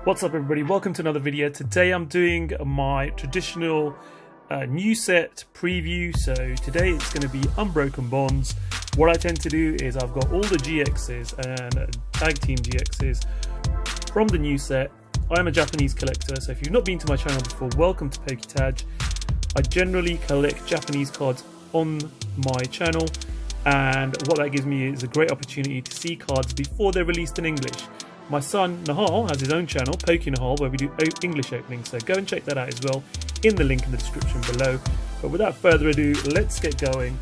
What's up everybody, welcome to another video. Today I'm doing my traditional new set preview. So today it's going to be Unbroken Bonds. What I tend to do is I've got all the GXs and Tag Team GXs from the new set. I am a Japanese collector, so if you've not been to my channel before, welcome to PokeTaj. I generally collect Japanese cards on my channel, and what that gives me is a great opportunity to see cards before they're released in English. My son Nihal has his own channel, PokeNihal, where we do English openings, so go and check that out as well in the link in the description below. But without further ado, let's get going.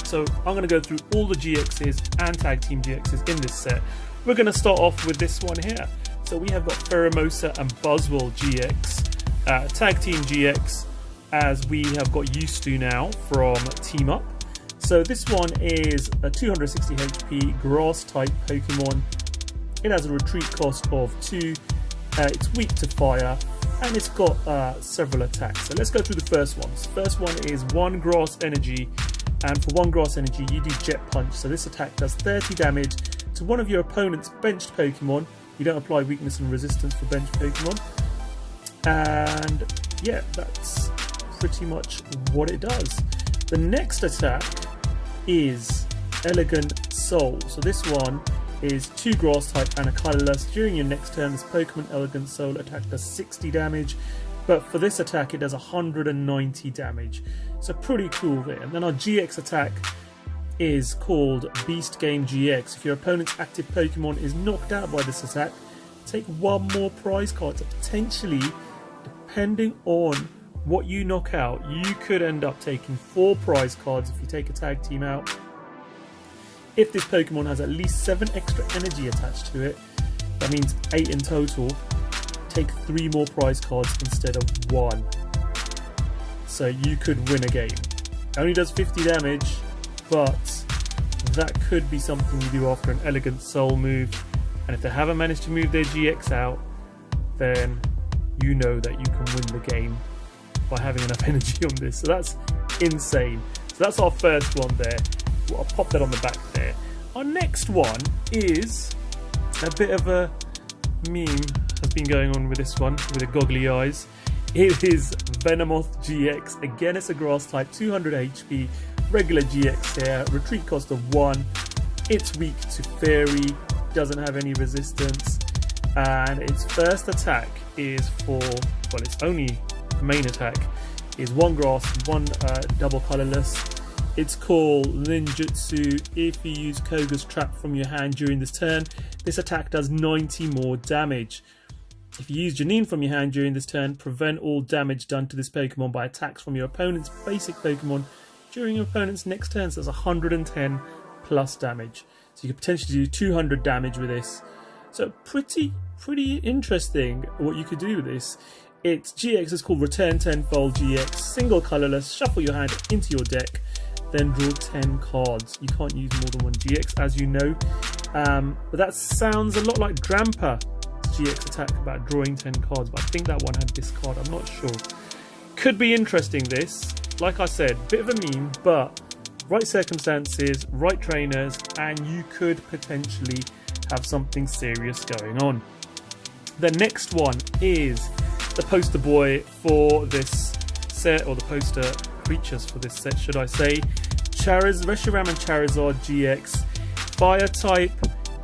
So I'm going to go through all the GXs and Tag Team GXs in this set. We're going to start off with this one here. So we have got Pheromosa and Buzzwole GX, Tag Team GX, as we have got used to now from Team Up. So this one is a 260 HP grass type Pokemon. It has a retreat cost of 2, it's weak to fire, and it's got several attacks. So let's go through the first ones. First one is 1 grass energy, and for 1 grass energy you do Jet Punch. So this attack does 30 damage to one of your opponent's benched Pokemon. You don't apply weakness and resistance for benched Pokemon. And yeah, that's pretty much what it does. The next attack is Elegant Soul. So this one is 2 grass type and a colorless. During your next turn, this Pokemon Elegant Soul attack does 60 damage, but for this attack it does 190 damage. So pretty cool there. And then our GX attack is called Beast Game Gx. If your opponent's active Pokemon is knocked out by this attack, take 1 more prize card. So potentially, depending on what you knock out, you could end up taking 4 prize cards if you take a tag team out. If this Pokemon has at least 7 extra energy attached to it, that means 8 in total, take 3 more prize cards instead of 1. So you could win a game. It only does 50 damage, but that could be something you do after an Elegant Soul move. And if they haven't managed to move their GX out, then you know that you can win the game by having enough energy on this. So that's insane. So that's our first one there. I'll pop that on the back there. Our next one is a bit of a meme has been going on with this one with the goggly eyes. It is Venomoth Gx. Again, it's a grass type, 200 HP, regular GX here, retreat cost of 1. It's weak to fairy, doesn't have any resistance, and its first attack is for, well, its only main attack is 1 grass, 1 double colorless. It's called Ninjutsu. If you use Koga's Trap from your hand during this turn, this attack does 90 more damage. If you use Janine from your hand during this turn, prevent all damage done to this Pokemon by attacks from your opponent's basic Pokemon during your opponent's next turn. So that's 110 plus damage. So you could potentially do 200 damage with this. So pretty interesting what you could do with this. Its GX is called Return Tenfold Gx, single colorless, shuffle your hand into your deck, then draw 10 cards. You can't use more than 1 GX, as you know. But that sounds a lot like Dramper's GX attack about drawing 10 cards, but I think that one had discard, I'm not sure. Could be interesting this. Like I said, bit of a meme, but right circumstances, right trainers, and you could potentially have something serious going on. The next one is the poster boy for this set, or the poster creatures for this set, should I say. Reshiram and Charizard GX, fire type,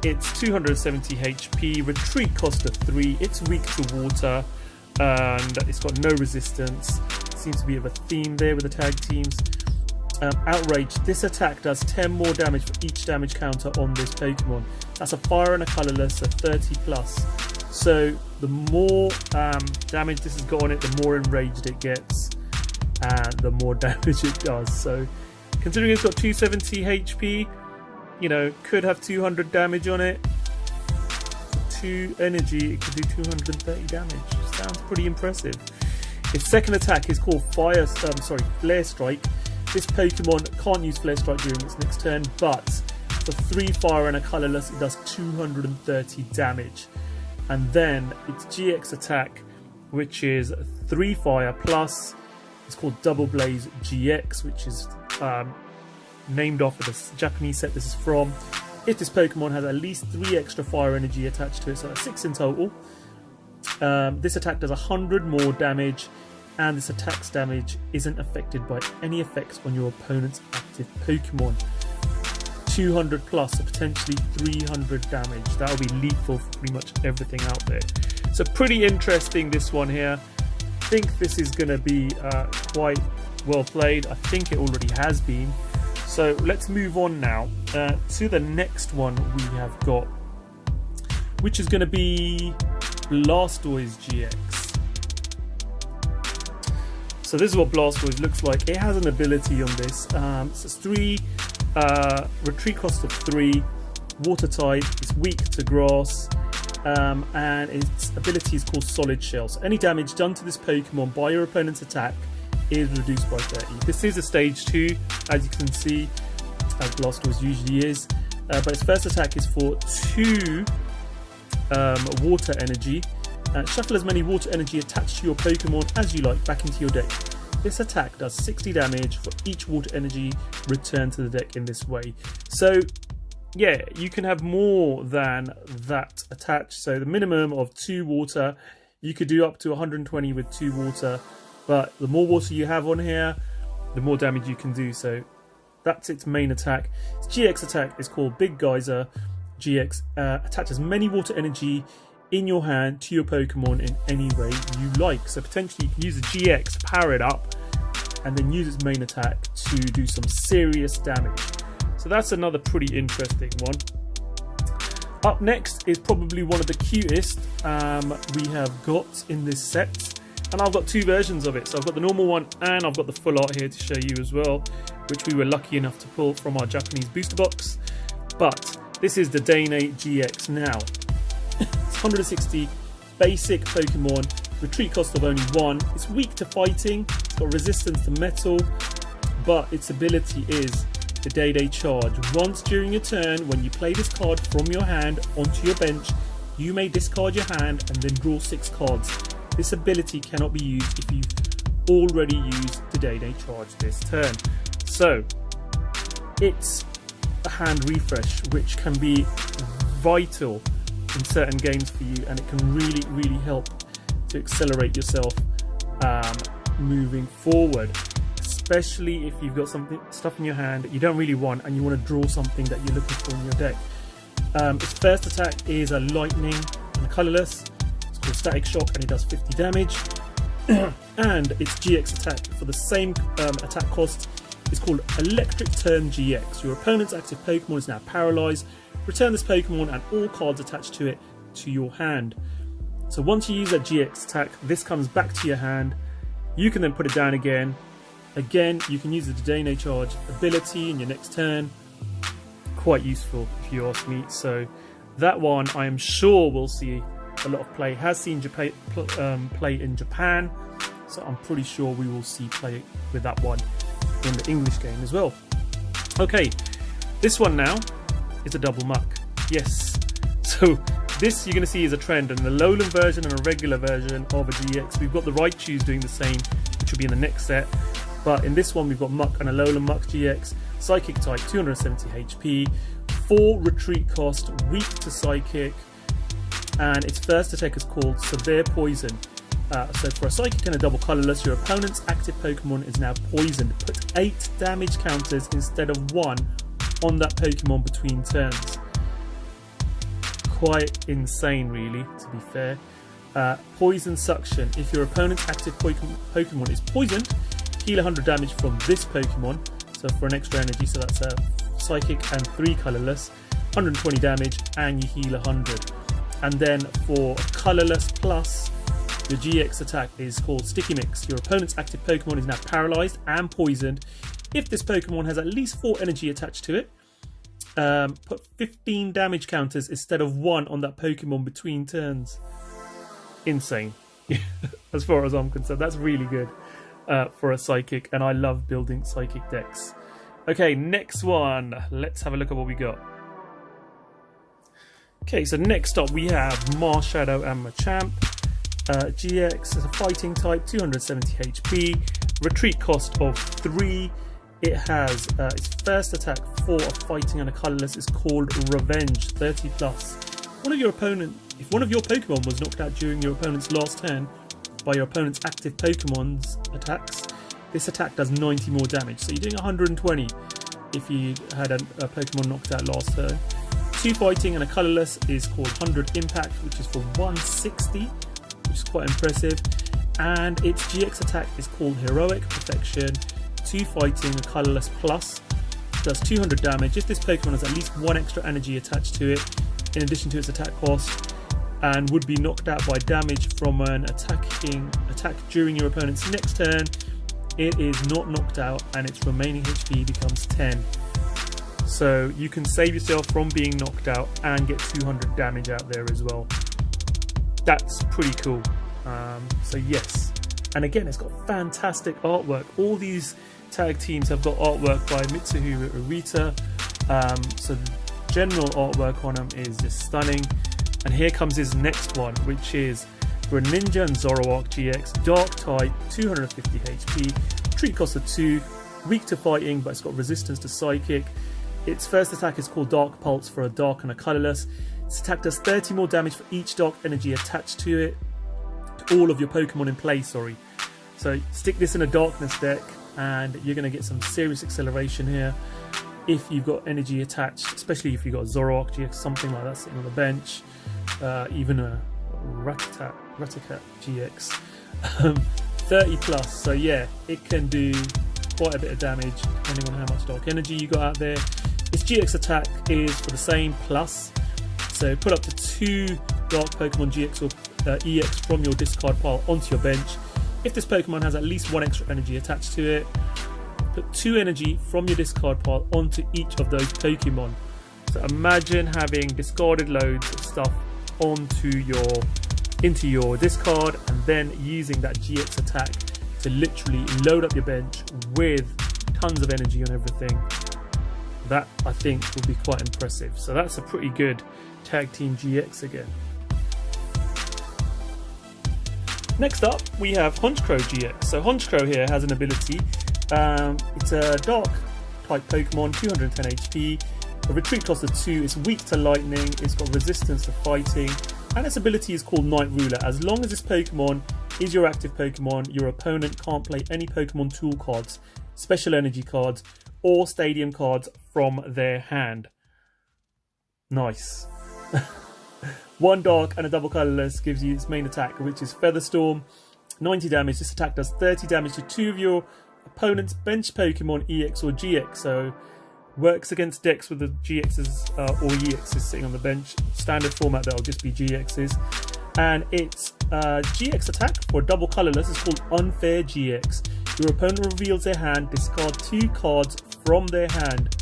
it's 270 HP, retreat cost of 3, it's weak to water, and it's got no resistance. Seems to be a theme there with the tag teams. Outrage, this attack does 10 more damage for each damage counter on this Pokemon. That's a fire and a colorless, so 30 plus. So the more damage this has got on it, the more enraged it gets, and the more damage it does. So considering it's got 270 HP, you know, could have 200 damage on it. For 2 energy, it could do 230 damage. Sounds pretty impressive. Its second attack is called Flare Strike. This Pokemon can't use Flare Strike during its next turn, but for 3 fire and a colorless, it does 230 damage. And then its GX attack, which is 3 fire plus, it's called Double Blaze Gx, which is named after the Japanese set this is from. If this Pokemon has at least 3 extra fire energy attached to it, so that's 6 in total, This attack does 100 more damage, and this attack's damage isn't affected by any effects on your opponent's active Pokemon. 200 plus, so potentially 300 damage. That'll be lethal for pretty much everything out there. So pretty interesting, this one here. I think this is going to be quite well played. I think it already has been. So let's move on now to the next one we have got, which is going to be Blastoise Gx. So this is what Blastoise looks like. It has an ability on this. So it's 3, retreat cost of 3, water type, it's weak to grass, and its ability is called Solid Shell. So any damage done to this Pokemon by your opponent's attack is reduced by 30. This is a stage 2, as you can see, as Blastoise usually is, but its first attack is for 2 water energy. Shuffle as many water energy attached to your Pokemon as you like back into your deck. This attack does 60 damage for each water energy returned to the deck in this way. So yeah, you can have more than that attached. So the minimum of 2 water, you could do up to 120 with 2 water, but the more water you have on here, the more damage you can do. So that's its main attack. Its GX attack is called Big Geyser Gx. Attaches many water energy in your hand to your Pokemon in any way you like. So potentially you can use the GX to power it up and then use its main attack to do some serious damage. So that's another pretty interesting one. Up next is probably one of the cutest we have got in this set, and I've got 2 versions of it. So I've got the normal one and I've got the full art here to show you as well, which we were lucky enough to pull from our Japanese booster box. But this is the Dane Gx now. It's 160 basic Pokemon, retreat cost of only 1. It's weak to fighting, it's got resistance to metal, but its ability is the Day Charge. Once during your turn, when you play this card from your hand onto your bench, you may discard your hand and then draw 6 cards. This ability cannot be used if you've already used the Day Charge this turn. So it's a hand refresh, which can be vital in certain games for you, and it can really help to accelerate yourself moving forward, especially if you've got stuff in your hand that you don't really want and you want to draw something that you're looking for in your deck. Its first attack is a lightning and a colorless. It's called Static Shock, and it does 50 damage. And its GX attack for the same attack cost is called Electric Turn Gx. Your opponent's active Pokemon is now paralyzed. Return this Pokemon and all cards attached to it to your hand. So once you use that GX attack, this comes back to your hand. You can then put it down again. Again, you can use the Day Charge ability in your next turn. Quite useful if you ask me. So that one I am sure we'll see a lot of play. Has seen play in Japan, so I'm pretty sure we will see play with that one in the English game as well. Okay, this one now is a double Muck. Yes, so this you're going to see is a trend, and the lowland version and a regular version of a GX. We've got the Raichus doing the same, which will be in the next set, but in this one we've got Muck and a lowland Muck GX. Psychic type, 270 HP, 4 retreat cost, weak to Psychic, and its first attack is called Severe Poison. So for a Psychic and a double colorless, your opponent's active Pokemon is now poisoned. Put 8 damage counters instead of 1 on that Pokemon between turns. Quite insane, really, to be fair. Poison Suction. If your opponent's active Pokemon is poisoned, heal 100 damage from this Pokemon. So for an extra energy, so that's a Psychic and 3 colorless, 120 damage, and you heal 100. And then for colorless plus, the GX attack is called Sticky Mix. Your opponent's active Pokemon is now paralyzed and poisoned. If this Pokemon has at least 4 energy attached to it, put 15 damage counters instead of 1 on that Pokemon between turns. Insane. As far as I'm concerned, that's really good for a Psychic, and I love building Psychic decks. Okay, next one. Let's have a look at what we got. Okay, so next up we have Marshadow and Machamp. GX is a fighting type, 270 HP, retreat cost of 3. It has its first attack for a fighting and a colorless is called Revenge, 30 plus. one of your Pokemon was knocked out during your opponent's last turn by your opponent's active Pokemon's attacks, this attack does 90 more damage. So you're doing 120 if you had a Pokemon knocked out last turn. 2 fighting and a colorless is called 100 impact, which is for 160, which is quite impressive. And its GX attack is called heroic perfection. 2 fighting, a colorless plus, does 200 damage if this Pokemon has at least 1 extra energy attached to it, in addition to its attack cost, and would be knocked out by damage from an attack during your opponent's next turn. It is not knocked out, and its remaining HP becomes 10. So you can save yourself from being knocked out and get 200 damage out there as well. That's pretty cool. So yes, and again, it's got fantastic artwork. All these tag teams have got artwork by Mitsuhiro Urita. So the general artwork on them is just stunning. And here comes his next one, which is Greninja and Zoroark GX, Dark type, 250 HP, treat cost of 2, weak to fighting, but it's got resistance to psychic. Its first attack is called Dark Pulse for a dark and a colorless. Its attack does 30 more damage for each dark energy attached to it. To all of your Pokemon in play, sorry. So stick this in a darkness deck and you're going to get some serious acceleration here. If you've got energy attached, especially if you've got Zoroark GX, something like that sitting on the bench, even a Raticat GX, 30 plus. So yeah, it can do quite a bit of damage depending on how much dark energy you got out there. Its GX attack is for the same plus, so put up to 2 dark Pokemon GX or EX from your discard pile onto your bench. If this Pokemon has at least 1 extra energy attached to it, put 2 energy from your discard pile onto each of those Pokemon. So imagine having discarded loads of stuff into your discard, and then using that GX attack to literally load up your bench with tons of energy on everything. That, I think, will be quite impressive. So that's a pretty good tag team GX again. Next up, we have Honchkrow Gx. So Honchkrow here has an ability. It's a dark type Pokemon, 210 HP, a retreat cost of 2, it's weak to lightning, it's got resistance to fighting, and its ability is called Night Ruler. As long as this Pokemon is your active Pokemon, your opponent can't play any Pokemon tool cards, special energy cards, or stadium cards from their hand. Nice. 1 dark and a double colorless gives you its main attack, which is Featherstorm, 90 damage. This attack does 30 damage to 2 of your opponent's bench Pokemon EX or GX, so works against decks with the GXs or EXs sitting on the bench. Standard format, that'll just be GXs. And its GX attack for double colorless is called Unfair Gx. Your opponent reveals their hand, discard 2 cards from their hand.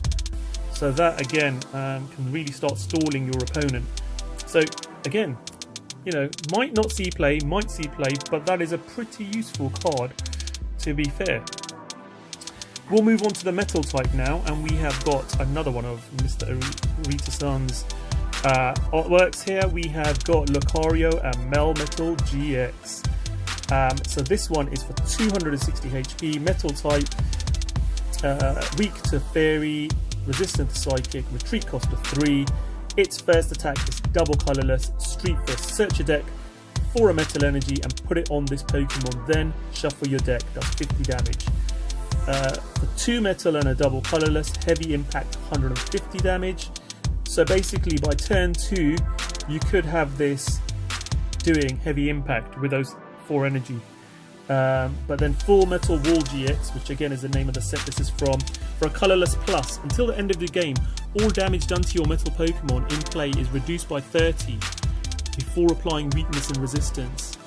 So that again can really start stalling your opponent. So again, you know, might not see play, might see play, but that is a pretty useful card, to be fair. We'll move on to the metal type now, and we have got another one of Mr. Arita-san's artworks here. We have got Lucario and Melnik Gx. So this one is for 260 HP, metal type, weak to fairy, resistant to psychic, retreat cost of 3. Its first attack is double colorless, street fist. Search your deck for a metal energy and put it on this Pokemon, then shuffle your deck, does 50 damage. For 2 metal and a double colorless, heavy impact, 150 damage. So basically by turn 2 you could have this doing heavy impact with those 4 energy. But then full metal wall GX, which again is the name of the set this is from, for a colorless plus. Until the end of the game, all damage done to your metal Pokemon in play is reduced by 30 before applying weakness and resistance.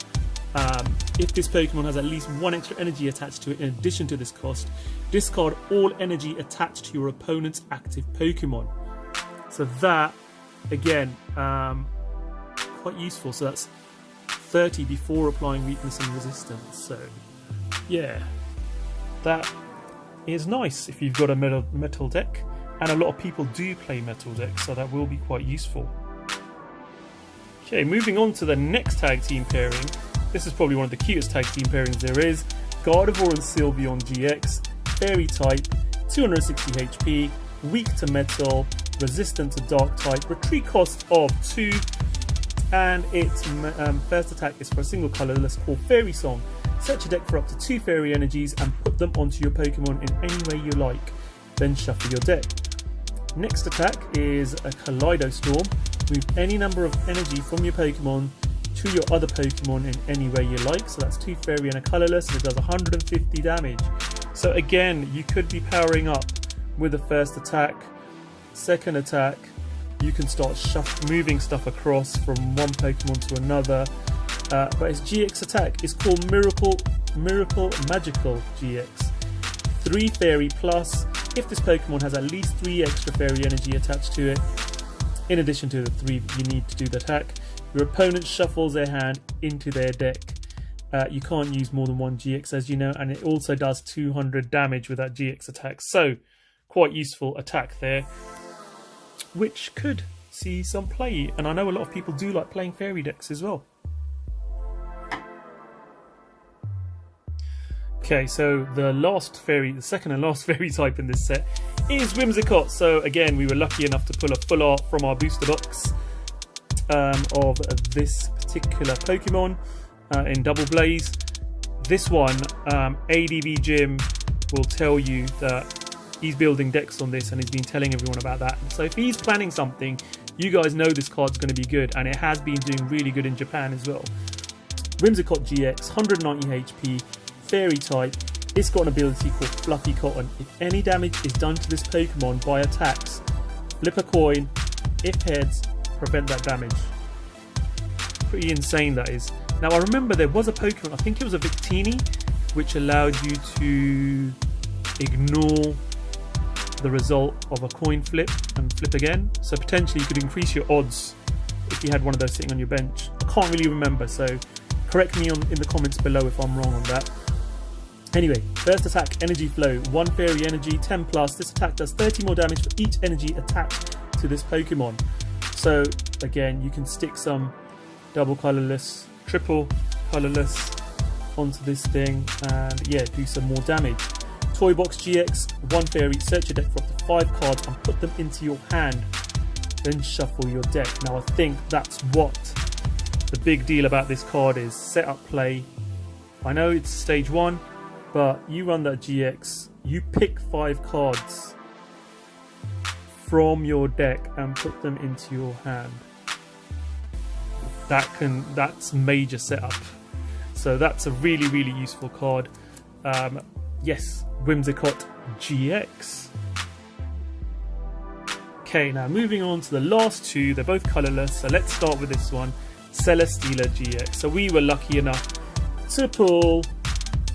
If this Pokemon has at least 1 extra energy attached to it in addition to this cost, discard all energy attached to your opponent's active Pokemon. So that, again, quite useful. So that's 30 before applying weakness and resistance. So yeah, that is nice if you've got a metal deck, and a lot of people do play metal decks, so that will be quite useful. Okay, moving on to the next tag team pairing. This is probably one of the cutest tag team pairings there is. Gardevoir and Sylveon Dx, fairy type, 260 HP, weak to metal, resistant to dark type, retreat cost of 2, and its first attack is for a single colourless called Fairy Song. Search your deck for up to 2 fairy energies and put them onto your Pokemon in any way you like. Then shuffle your deck. Next attack is a Kaleido Storm. Move any number of energy from your Pokemon to your other Pokemon in any way you like. So that's 2 fairy and a colourless, and it does 150 damage. So again, you could be powering up with the first attack. Second attack, you can start moving stuff across from one Pokemon to another. But its GX attack is called Miracle Magical Gx. 3 fairy plus, if this Pokemon has at least 3 extra fairy energy attached to it, in addition to the 3 you need to do the attack. Your opponent shuffles their hand into their deck. You can't use more than 1 GX, as you know, and it also does 200 damage with that GX attack. So, quite useful attack there, which could see some play. And I know a lot of people do like playing fairy decks as well. Okay, so the second and last fairy type in this set is Whimsicott. So again, we were lucky enough to pull a full art from our booster box of this particular Pokemon in Double Blaze. This one, ADV Jim will tell you that he's building decks on this and he's been telling everyone about that. So if he's planning something, you guys know this card's going to be good, and it has been doing really good in Japan as well. Whimsicott Gx, 190 HP, fairy type. It's got an ability called Fluffy Cotton. If any damage is done to this Pokemon by attacks, flip a coin. If heads, prevent that damage. Pretty insane, that is. Now I remember there was a Pokemon, I think it was a Victini, which allowed you to ignore the result of a coin flip and flip again. So potentially you could increase your odds if you had one of those sitting on your bench. I can't really remember, so correct me in the comments below if I'm wrong on that. Anyway, first attack, Energy Flow, 1 fairy energy, 10 plus. This attack does 30 more damage for each energy attached to this Pokemon. So again, you can stick some double colourless, triple colourless onto this thing and yeah, do some more damage. Toy Box GX, 1 fairy, search your deck for up to 5 cards and put them into your hand. Then shuffle your deck. Now I think that's what the big deal about this card is. Set up play. I know it's stage 1, but you run that GX, you pick 5 cards from your deck and put them into your hand. That's major setup. So that's a really, really useful card. Yes, Whimsicott Gx. Okay, now moving on to the last 2, they're both colourless, so let's start with this one, Celestina Gx. So we were lucky enough to pull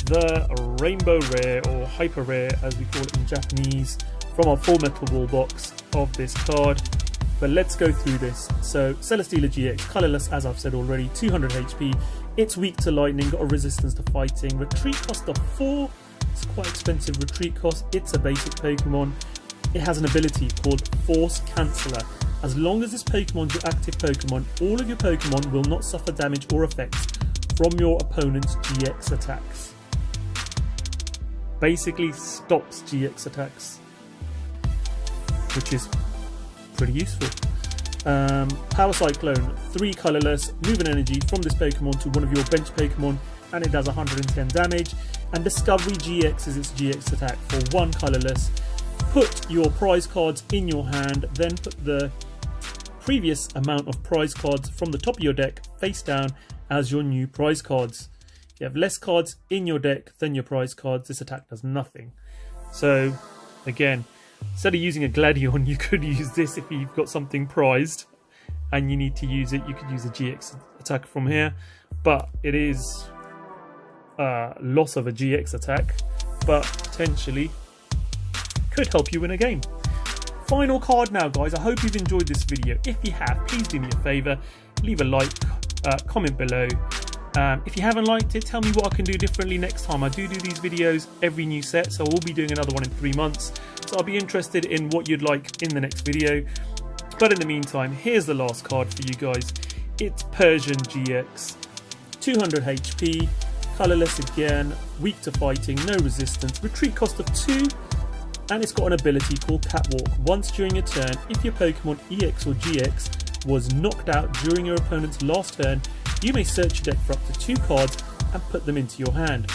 the Rainbow Rare, or Hyper Rare as we call it in Japanese, from our Full Metal Ball box of this card. But let's go through this. So Celestina Gx, colourless as I've said already, 200 HP, it's weak to lightning, got a resistance to fighting, retreat cost of 4, it's quite expensive retreat cost, it's a basic Pokemon. It has an ability called Force Canceller. As long as this Pokemon's your active Pokemon, all of your Pokemon will not suffer damage or effects from your opponent's GX attacks. Basically stops GX attacks, which is pretty useful. Power Cyclone, 3 colourless, move an energy from this Pokemon to one of your bench Pokemon and it does 110 damage. And Discovery Gx is its GX attack for 1 colourless. Put your prize cards in your hand, then put the previous amount of prize cards from the top of your deck face down as your new prize cards. If you have less cards in your deck than your prize cards, this attack does nothing. So again, instead of using a Gladion, you could use this if you've got something prized and you need to use it. You could use a GX attack from here, but it is loss of a GX attack, but potentially could help you win a game. Final card now, guys. I hope you've enjoyed this video. If you have, please do me a favour, leave a like, comment below. If you haven't liked it, tell me what I can do differently next time. I do these videos every new set, so we'll be doing another one in 3 months. So I'll be interested in what you'd like in the next video. But in the meantime, here's the last card for you guys. It's Persian Gx, 200 HP, colourless again, weak to fighting, no resistance, retreat cost of 2, and it's got an ability called Catwalk. Once during a turn, if your Pokemon EX or GX was knocked out during your opponent's last turn, you may search your deck for up to 2 cards and put them into your hand.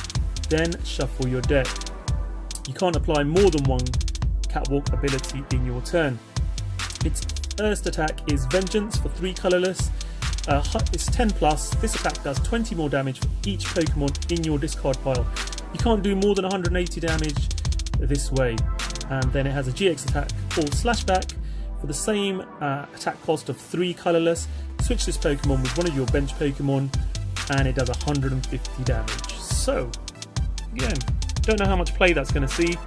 Then shuffle your deck. You can't apply more than one Catwalk ability in your turn. Its first attack is Vengeance for 3 colorless. It's 10 plus. This attack does 20 more damage for each Pokemon in your discard pile. You can't do more than 180 damage this way. And then it has a GX attack called Slashback for the same attack cost of 3 colorless. Switch this Pokemon with one of your bench Pokemon and it does 150 damage. So, again, don't know how much play that's going to see,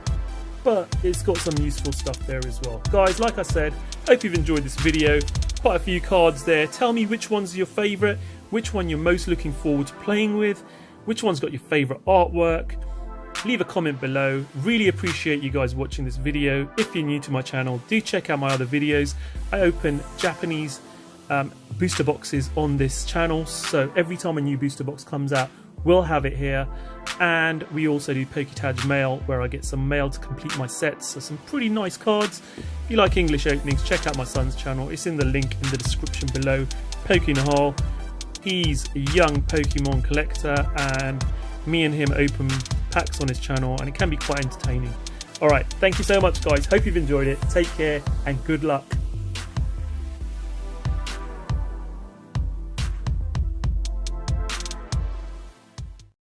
but it's got some useful stuff there as well. Guys, like I said, hope you've enjoyed this video. Quite a few cards there. Tell me which one's your favourite, which one you're most looking forward to playing with, which one's got your favourite artwork. Leave a comment below. Really appreciate you guys watching this video. If you're new to my channel, do check out my other videos. I open Japanese booster boxes on this channel, so every time a new booster box comes out, we'll have it here. And we also do PokeTaj mail, where I get some mail to complete my sets. So some pretty nice cards. If you like English openings, check out my son's channel. It's in the link in the description below. PokeNihal. He's a young Pokemon collector, and me and him open packs on his channel, and it can be quite entertaining. Alright, thank you so much guys. Hope you've enjoyed it. Take care and good luck.